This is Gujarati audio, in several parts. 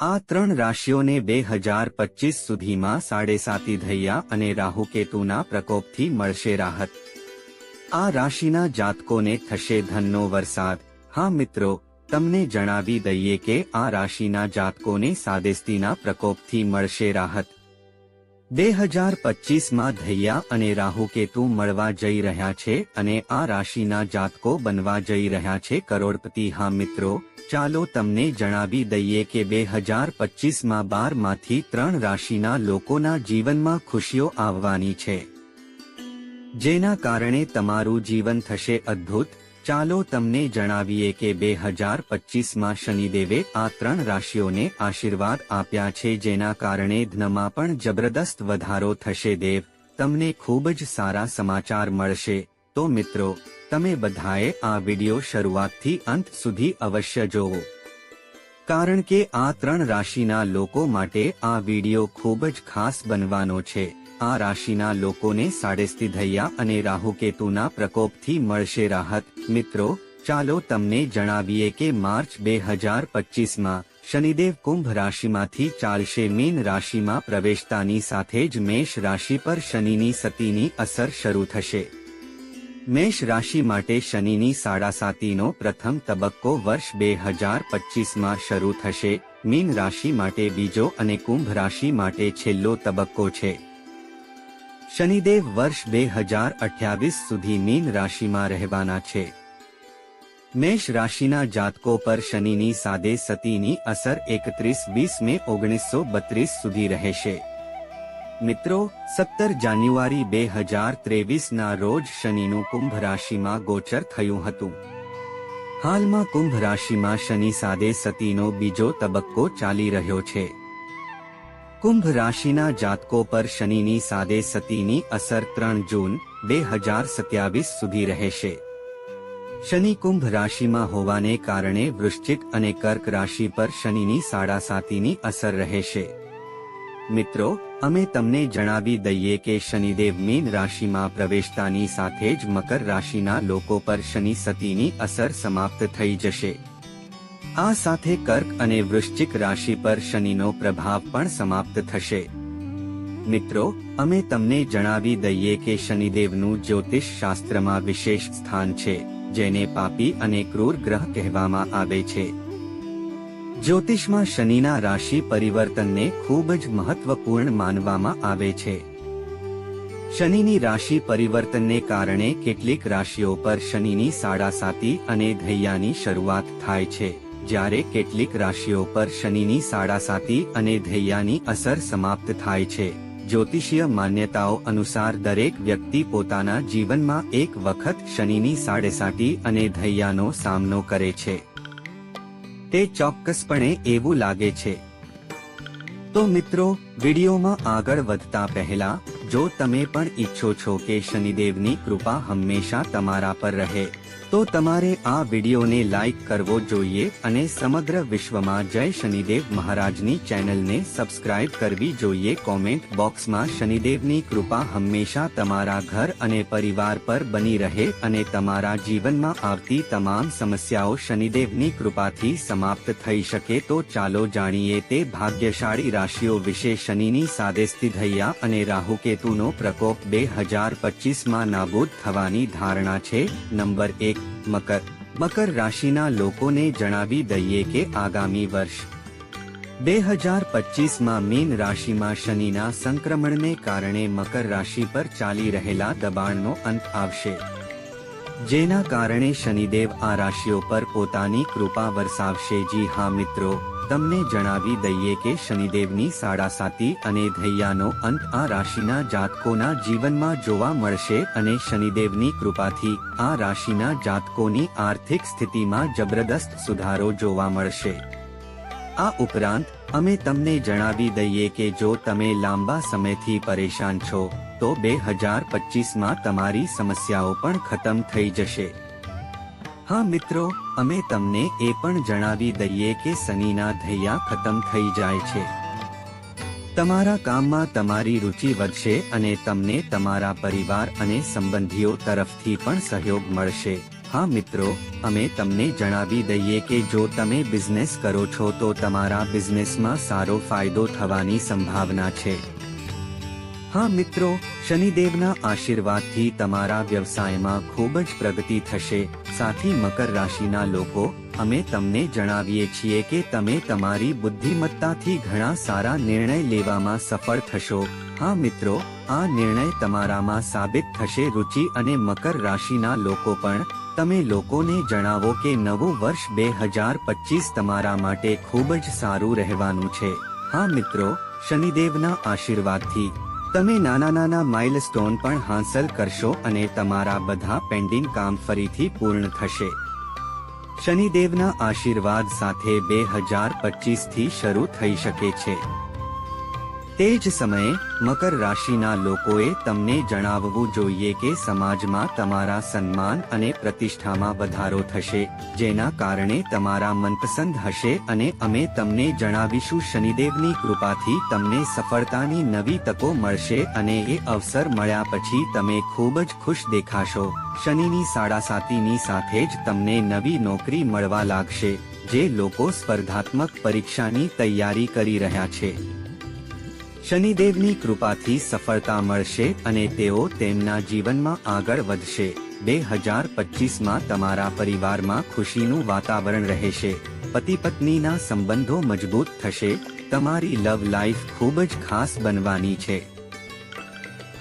આ 3 રાશિઓને 2025 સુધીમાં 7.5 ધૈયા અને રાહુકેતુના પ્રકોપથી મળશે રાહત। આ રાશિના જાતકોને થશે ધનનો વરસાદ। હા મિત્રો, તમને જણાવી દઈએ કે આ રાશિના જાતકોને સાદેસ્તીના પ્રકોપથી મળશે રાહત। 2025માં ધૈયા અને રાહુકેતુ મળવા જઈ રહ્યા છે અને આ રાશિના જાતકો બનવા જઈ રહ્યા છે કરોડપતિ। હા મિત્રો, ચાલો તમને જણાવી દઈએ કે 2025માં 12માંથી 3 રાશિના લોકોના જીવનમાં ખુશીઓ આવવાની છે, જેના કારણે તમારું જીવન થશે અદ્ભુત। ચાલો તમને જણાવીએ કે 2025માં શનિદેવે આ 3 રાશિઓને આશીર્વાદ આપ્યા છે, જેના કારણે ધનમાં પણ જબરદસ્ત વધારો થશે। દેવ, તમને ખૂબ જ સારા સમાચાર મળશે। તો મિત્રો, તમે બધાએ આ વિડિયો શરૂઆતથી અંત સુધી અવશ્ય જોવો, કારણ કે આ 3 રાશિના લોકો માટે આ વિડિયો ખૂબ જ ખાસ બનવાનો છે। આ રાશિના લોકોને સાડેસ્તી ધૈયા અને રાહુકેતુના પ્રકોપથી મળશે રાહત। મિત્રો, ચાલો તમને જણાવીએ કે માર્ચ 2025માં શનિદેવ કુંભ રાશિમાંથી ચાલશે મીન રાશિમાં પ્રવેશતાની સાથે જ મેષ રાશિ પર શનિની સતીની અસર શરૂ થશે। મેષ રાશિ માટે શનિની સાડાસાતીનો પ્રથમ તબક્કો વર્ષ 2025માં શરૂ થશે। મીન રાશિ માટે બીજો અને કુંભ રાશિ માટે છેલ્લો તબક્કો છે। શનિદેવ વર્ષ 2028 સુધી મીન રાશિમાં રહેવાના છે। મેષ રાશિના જાતકો પર શનિની સાદે સતીની અસર 31 મે 1932 સુધી રહેશે। મિત્રો, 17 જાન્યુઆરી 2023ના રોજ શનિનું કુંભ રાશિમાં ગોચર થયું હતું। હાલમાં કુંભ રાશિમાં શનિ સાદે સતીનો બીજો તબક્કો ચાલી રહ્યો છે। કુંભ રાશિના જાતકો પર શનિની સાદે સતીની અસર 3 જૂન 2027 સુધી રહેશે। શનિ કુંભ રાશિમાં હોવાને કારણે વૃશ્ચિક અને કર્ક રાશિ પર શનિની સાડાસાતીની અસર રહેશે। મિત્રો, અમે તમને જણાવી દઈએ કે શનિદેવ મીન રાશિમાં પ્રવેશતાની સાથે જ મકર રાશિના લોકો પર શનિ સતીની અસર સમાપ્ત થઈ જશે। આ સાથે કર્ક અને વૃશ્ચિક રાશિ પર શનિનો પ્રભાવ પણ સમાપ્ત થશે। મિત્રો, અમે તમને જણાવી દઈએ કે શનિદેવનું જ્યોતિષ શાસ્ત્રમાં વિશેષ સ્થાન છે, જેને પાપી અને ક્રૂર ગ્રહ કહેવામાં આવે છે। જ્યોતિષમાં શનિના રાશિ પરિવર્તનને ખૂબ જ મહત્વપૂર્ણ માનવામાં આવે છે। શનિની રાશિ પરિવર્તનને કારણે કેટલીક રાશિઓ પર શનિની સાડાસાતી અને ધૈયાની શરૂઆત થાય છે, જ્યારે કેટલીક રાશિઓ પર શનિની સાડાસાતી અને ધૈયાની અસર સમાપ્ત થાય છે। જ્યોતિષીય માન્યતાઓ અનુસાર દરેક વ્યક્તિ પોતાના જીવનમાં એક વખત શનિની સાડેસાતી અને ધૈયાનો સામનો કરે છે। તે ચોક્કસપણે એવું લાગે છે। તો મિત્રો, વિડીયોમાં આગળ વધતા પહેલા જો તમે પણ ઈચ્છો છો કે શનિદેવની કૃપા હંમેશા તમારા પર રહે, તો તમારે આ વિડીયોને લાઈક કરવો જોઈએ અને સમગ્ર વિશ્વમાં જય શનિદેવ મહારાજની ચેનલને સબસ્ક્રાઇબ કરવી જોઈએ। કોમેન્ટ બોક્સમાં શનિદેવની કૃપા હંમેશા તમારા ઘર અને પરિવાર પર બની રહે અને તમારા જીવનમાં આવતી તમામ સમસ્યાઓ શનિદેવની કૃપાથી સમાપ્ત થઈ શકે। તો ચાલો જાણીએ તે ભાગ્યશાળી રાશિઓ વિશે। શનિની સાદેસ્તી ધૈયા અને રાહુકેતુનો પ્રકોપ 2025માં નાબૂદ થવાની ધારણા છે। નંબર 1, મકર। મકર રાશિના લોકોને જણાવી દઈએ કે આગામી વર્ષ 2025માં મીન રાશિમાં શનિના સંક્રમણને કારણે મકર રાશિ પર ચાલી રહેલા દબાણનો અંત આવશે, જેના કારણે શનિદેવ આ રાશિઓ પર પોતાની કૃપા વરસાવશે। જી હા મિત્રો, તમને જણાવી દઈએ કે શનિદેવની સાડાસાતી અને ધૈયાનો અંત આ રાશિના જાતકોના જીવનમાં જોવા મળશે અને શનિદેવની કૃપાથી આ રાશિના જાતકોની આર્થિક સ્થિતિમાં જબરદસ્ત સુધારો જોવા મળશે। આ ઉપરાંત અમે તમને જણાવી દઈએ કે જો તમે લાંબા સમયથી પરેશાન છો, તો 2025માં તમારી સમસ્યાઓ પણ ખતમ થઈ જશે। હા મિત્રો, અમે તમને એ પણ જણાવી દઈએ કે શનિના ધૈયા ખતમ થઈ જાય છે। તમારા કામમાં તમારી રુચિ વધશે અને તમને તમારા પરિવાર અને સંબંધીઓ તરફથી પણ સહયોગ મળશે। હા મિત્રો, અમે તમને જણાવી દઈએ કે જો તમે બિઝનેસ કરો છો તો તમારા બિઝનેસમાં સારો ફાયદો થવાની સંભાવના છે। હા મિત્રો, શનિદેવના આશીર્વાદથી તમારા વ્યવસાયમાં ખૂબ જ પ્રગતિ થશે। સાથી મકર રાશિના લોકો, અમે તમને જણાવીએ છીએ કે તમે તમારી બુદ્ધિમત્તાથી ઘણા સારા નિર્ણય લેવામાં સફળ થશો। હા મિત્રો, આ નિર્ણય તમારામાં સાબિત થશે રુચિ અને મકર રાશિના લોકો પણ તમે લોકોને જણાવો કે નવું વર્ષ 2025 તમારા માટે ખૂબ જ સારું રહેવાનું છે। હા મિત્રો, શનિદેવના આશીર્વાદથી તમે નાના માઇલસ્ટોન પણ હાંસલ કરશો અને તમારા બધા પેન્ડિંગ કામ ફરીથી પૂર્ણ થશે। શનિદેવના આશીર્વાદ સાથે 2025 થી શરૂ થઈ શકે છે। તે જ સમયે મકર રાશિના લોકોએ તમને જણાવવું જોઈએ કે સમાજમાં તમારા સન્માન અને પ્રતિષ્ઠામાં વધારો થશે, જેના કારણે તમારા મનપસંદ હશે અને અમે તમને જણાવીશું શનિદેવની કૃપાથી તમને સફળતાની નવી તકો મળશે અને એ અવસર મળ્યા પછી તમે ખૂબ જ ખુશ દેખાશો। શનિની સાડાસાતીની સાથે જ તમને નવી નોકરી મળવા લાગશે, જે લોકો સ્પર્ધાત્મક પરીક્ષાની તૈયારી કરી રહ્યા છે। શનિદેવની કૃપાથી સફળતા મળશે અને તેઓ તેમના જીવનમાં આગળ વધશે। 2025માં તમારા પરિવારમાં ખુશીનું વાતાવરણ રહેશે। પતિ પત્નીના સંબંધો મજબૂત થશે। તમારી લવ લાઈફ ખૂબ જ ખાસ બનવાની છે।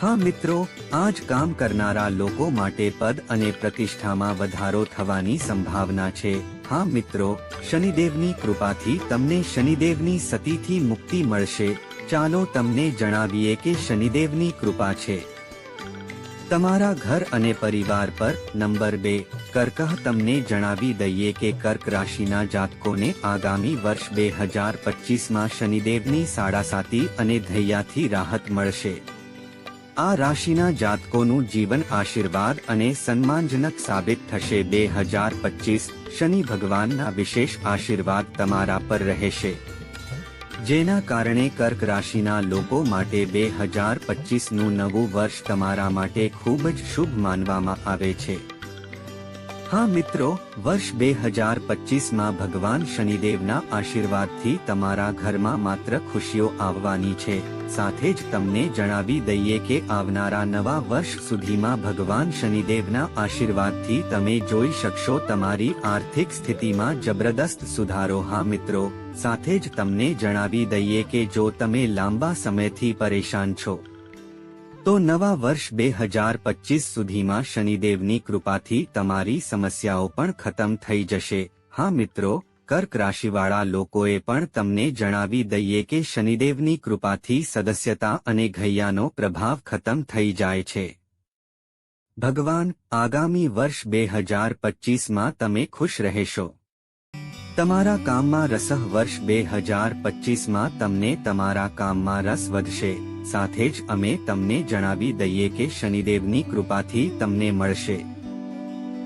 હા મિત્રો, આજ કામ કરનારા લોકો માટે પદ અને પ્રતિષ્ઠામાં વધારો થવાની સંભાવના છે। હા મિત્રો, શનિદેવની કૃપાથી તમને શનિદેવની સતીથી મુક્તિ મળશે। ચાલો તમને જણાવીએ કે શનિદેવની કૃપા છે તમારા ઘર અને પરિવાર પર। નંબર 2, કર્ક। તમને જણાવી દઈએ કે કર્ક રાશિના જાતકોને આગામી વર્ષ 2025માં શનિદેવની સાડાસાતી અને ધૈર્યથી રાહત મળશે। આ રાશિના જાતકોનું જીવન આશીર્વાદ અને સન્માનજનક સાબિત થશે। 2025 શનિ ભગવાનના વિશેષ આશીર્વાદ તમારા પર રહેશે, જેના કારણે કર્ક રાશિના લોકો માટે 2025નું નવું વર્ષ તમારા માટે ખૂબ જ શુભ માનવામાં આવે છે। હા મિત્રો, વર્ષ 2025માં ભગવાન શનિદેવના આશીર્વાદથી તમારા ઘરમાં માત્ર ખુશીઓ આવવાની છે। સાથે જ તમને જણાવી દઈએ કે આવનારા નવા વર્ષ સુધીમાં ભગવાન શનિદેવના આશીર્વાદથી તમે જોઈ શકશો તમારી આર્થિક સ્થિતિમાં જબરદસ્ત સુધારો। હા મિત્રો, સાથે જ તમને જણાવી દઈએ કે જો તમે લાંબા સમયથી પરેશાન છો તો નવા વર્ષ 2025 સુધીમાં શનિદેવની કૃપાથી તમારી સમસ્યાઓ પણ ખતમ થઈ જશે। હા મિત્રો, કર્ક રાશિવાળા લોકોએ પણ તમને જણાવી દઈએ કે શનિદેવની કૃપાથી સદસ્યતા અને ઘૈયાનો પ્રભાવ ખતમ થઈ જાય છે। ભગવાન આગામી વર્ષ 2025માં તમે ખુશ રહેશો। તમારા કામમાં રસ। વર્ષ 2025માં તમને તમારા કામમાં રસ વધશે। સાથે જ અમે તમને જણાવી દઈએ કે શનિદેવની કૃપાથી તમને મળશે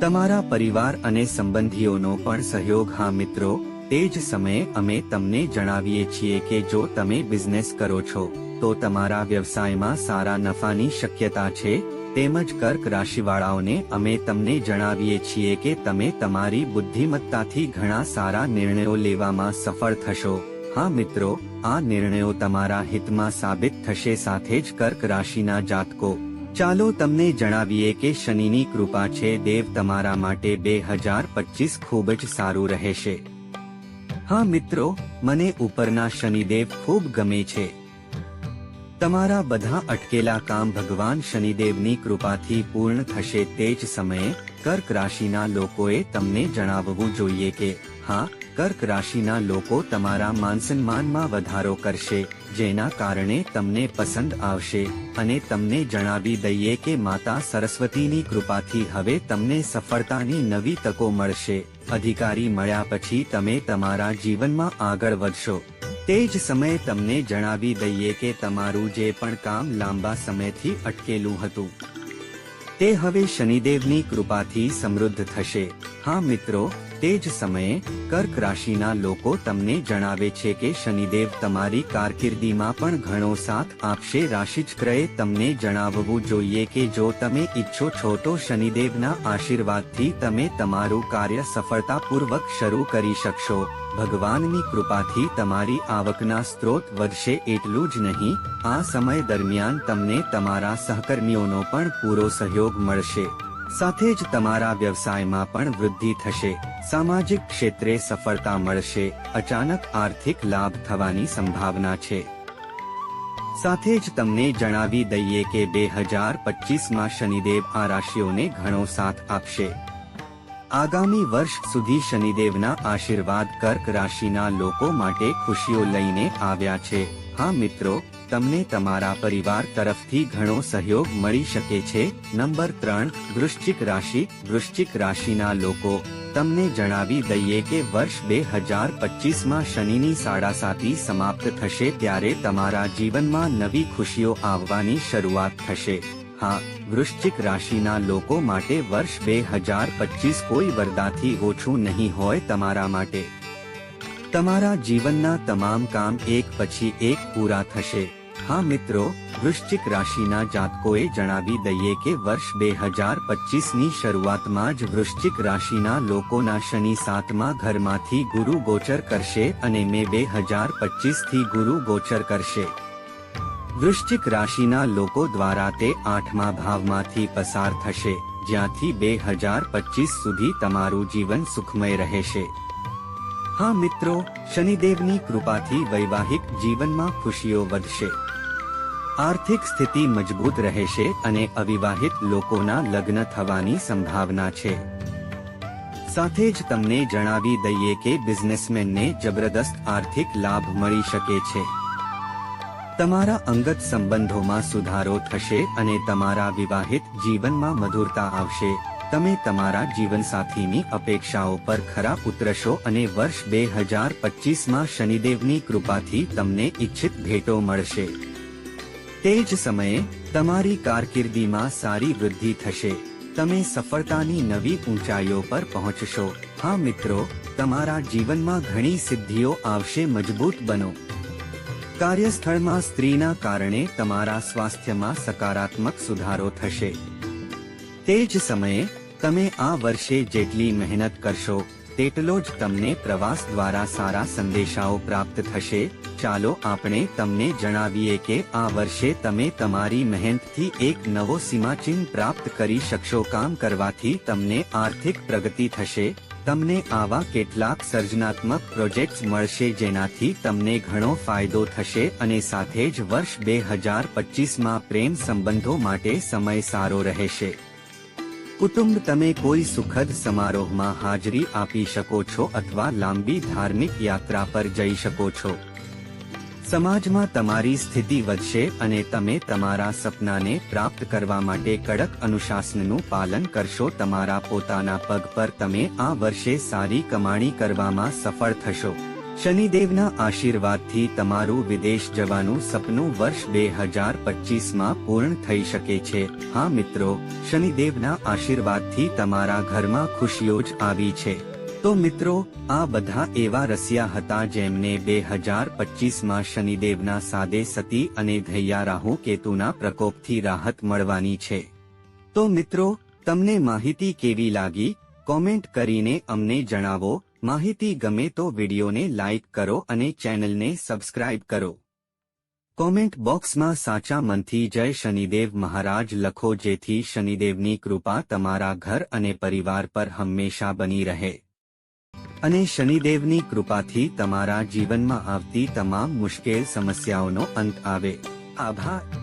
તમારા પરિવાર અને સંબંધીઓનો પણ સહયોગ। હા મિત્રો, તે જ સમયે અમે તમને જણાવીએ છીએ કે જો તમે બિઝનેસ કરો છો તો તમારા વ્યવસાયમાં સારા નફાની શક્યતા છે। તેમજ કર્ક રાશિવાળાઓને અમે તમને જણાવીએ છીએ કે તમે તમારી બુદ્ધિમત્તાથી ઘણા સારા નિર્ણયો લેવામાં સફળ થશો। હા મિત્રો, આ નિર્ણયો તમારા હિતમાં સાબિત થશે। સાથે જ કર્ક રાશિના જાતકો, ચાલો તમને જણાવીએ કે શનિની કૃપા છે દેવ તમારા માટે 2025 ખૂબ જ સારું રહેશે। હા મિત્રો, મને ઉપરના શનિદેવ ખૂબ ગમે છે। તમારા બધા અટકેલા કામ ભગવાન શનિદેવની કૃપાથી પૂર્ણ થશે। તે જ સમયે કર્ક રાશિના લોકોએ તમને જણાવવું જોઈએ કે હા, કર્ક રાશિના લોકો તમારા માનસન્માનમાં વધારો કરશે, જેના કારણે તમને પસંદ આવશે અને તમને જણાવી દઈએ કે માતા સરસ્વતીની કૃપાથી હવે તમને સફળતાની નવી તકો મળશે। અધિકારી મળ્યા પછી તમે તમારા જીવનમાં આગળ વધશો। તે જ સમયે તમને જણાવી દઈએ કે તમારું જે પણ કામ લાંબા સમયથી અટકેલું હતું તે હવે શનિદેવની કૃપાથી સમૃદ્ધ થશે। હા મિત્રો, તે જ સમયે કર્ક રાશિના લોકો તમને જણાવે છે કે શનિદેવ તમારી કારકિર્દીમાં પણ ઘણો સાથ આપશે. રાશિચક્રએ તમને જણાવવું જોઈએ કે જો તમે ઈચ્છો છો તો શનિદેવના આશીર્વાદથી તમે તમારું કાર્ય સફળતાપૂર્વક શરૂ કરી શકશો. ભગવાનની કૃપાથી તમારી આવકના સ્ત્રોત વધશે. એટલું જ નહીં, આ સમય દરમિયાન તમને તમારા સહકર્મીઓનો પણ પૂરો સહયોગ મળશે. સાથે જ તમારા વ્યવસાયમાં પણ વૃદ્ધિ થશે. સામાજિક ક્ષેત્રે સફળતા મળશે. અચાનક આર્થિક લાભ થવાની સંભાવના છે. સાથે જ તમને જણાવી દઈએ કે 2025માં શનિદેવ આ રાશિઓને ઘણો સાથ આપશે. આગામી વર્ષ સુધી શનિદેવના આશીર્વાદ કર્ક રાશિના લોકો માટે ખુશીઓ લઈને આવ્યા છે. હા મિત્રો, તમને તમારા પરિવાર તરફથી ઘણો સહયોગ મળી શકે છે. નંબર 3, વૃશ્ચિક રાશિ. વૃશ્ચિક રાશિના લોકો, તમને જણાવી દઈએ કે વર્ષ 2025માં શનિની સાડાસાતી સમાપ્ત થશે ત્યારે તમારા જીવનમાં નવી ખુશીઓ આવવાની શરૂઆત થશે. હા, વૃશ્ચિક રાશિના લોકો માટે વર્ષ 2025 કોઈ વરદાથી ઓછું નહીં હોય. તમારા માટે તમારા જીવનના તમામ કામ એક પછી એક પૂરા થશે. હા મિત્રો, વૃશ્ચિક રાશિના જાતકોએ જણાવી દઈએ કે વર્ષ 2025ની શરૂઆતમાં જ વૃશ્ચિક રાશિના લોકોના શનિ 7મા ઘરમાંથી ગુરુ ગોચર કરશે અને મે 2025થી ગુરુ ગોચર કરશે. વૃશ્ચિક રાશિના લોકો દ્વારા તે 8મા ભાવમાંથી પસાર થશે, જ્યાંથી 2025 સુધી તમારું જીવન સુખમય રહેશે. હા મિત્રો, શનિદેવની કૃપાથી વૈવાહિક જીવનમાં ખુશીઓ વધશે. આર્થિક સ્થિતિ મજબૂત રહેશે અને અવિવાહિત લોકોના લગ્ન થવાની સંભાવના છે. સાથે જ તમને જણાવી દઈએ કે બિઝનેસમેનને જબરદસ્ત આર્થિક લાભ મળી શકે છે. તમારા અંગત સંબંધોમાં સુધારો થશે અને તમારા વિવાહિત જીવનમાં મધુરતા આવશે. તમે તમારા જીવનસાથીની અપેક્ષાઓ પર ખરા ઉતરશો અને વર્ષ 2025માં શનિદેવની કૃપાથી તમને ઈચ્છિત ભેટો મળશે. તે જ સમયે તમારી કારકિર્દીમાં સારી વૃદ્ધિ થશે. તમે સફળતાની નવી ઊંચાઈઓ પર પહોંચશો. હા મિત્રો, તમારા જીવનમાં ઘણી સિદ્ધિઓ આવશે. મજબૂત બનો. કાર્યસ્થળમાં સ્ત્રીના કારણે તમારા સ્વાસ્થ્યમાં સકારાત્મક સુધારો થશે. તે જ સમયે તમે આ વર્ષે જેટલી મહેનત કરશો તેટલો જ તમને પ્રવાસ દ્વારા સારા સંદેશાઓ પ્રાપ્ત થશે. ચાલો આપણે તમને જણાવીએ કે આ વર્ષે તમે તમારી મહેનતથી એક નવો સીમાચિહ્ન પ્રાપ્ત કરી શકશો. કામ કરવાથી તમને આર્થિક પ્રગતિ થશે. તમને આવા કેટલાક સર્જનાત્મક પ્રોજેક્ટ્સ મળશે જેનાથી તમને ઘણો ફાયદો થશે અને સાથે જ વર્ષ 2025માં પ્રેમ સંબંધો માટે સમય સારો રહેશે. કુટુંબ, તમે કોઈ સુખદ સમારોહમાં હાજરી આપી શકો છો અથવા લાંબી ધાર્મિક યાત્રા પર જઈ શકો છો. સમાજમાં તમારી સ્થિતિ વધશે અને તમે તમારા સપનાને પ્રાપ્ત કરવા માટે કડક અનુશાસનનું પાલન કરશો. તમારા પોતાના પગ પર તમે આ વર્ષે સારી કમાણી કરવામાં સફળ થશો. શનિદેવના આશીર્વાદથી તમારું વિદેશ જવાનું સપનું વર્ષ 2025માં પૂર્ણ થઈ શકે છે. હા મિત્રો, શનિદેવના આશીર્વાદથી તમારા ઘરમાં ખુશીઓ જ આવી છે. તો મિત્રો, આ બધા એવા રસિયા હતા જેમને 2025માં શનિદેવના સાદે સતી અને ધૈયા રાહુ કેતુના પ્રકોપથી રાહત મળવાની છે. તો મિત્રો, તમને માહિતી કેવી લાગી? કોમેન્ટ કરીને અમને જણાવો. માહિતી ગમે તો વિડીયોને લાઇક કરો અને ચેનલને સબસ્ક્રાઇબ કરો. કોમેન્ટ બોક્સમાં સાચા મનથી જય શનિદેવ મહારાજ લખો જેથી શનિદેવની કૃપા તમારા ઘર અને પરિવાર પર હંમેશા બની રહે અને શનિદેવની કૃપાથી તમારા જીવનમાં આવતી તમામ મુશ્કેલ સમસ્યાઓનો અંત આવે. આભાર.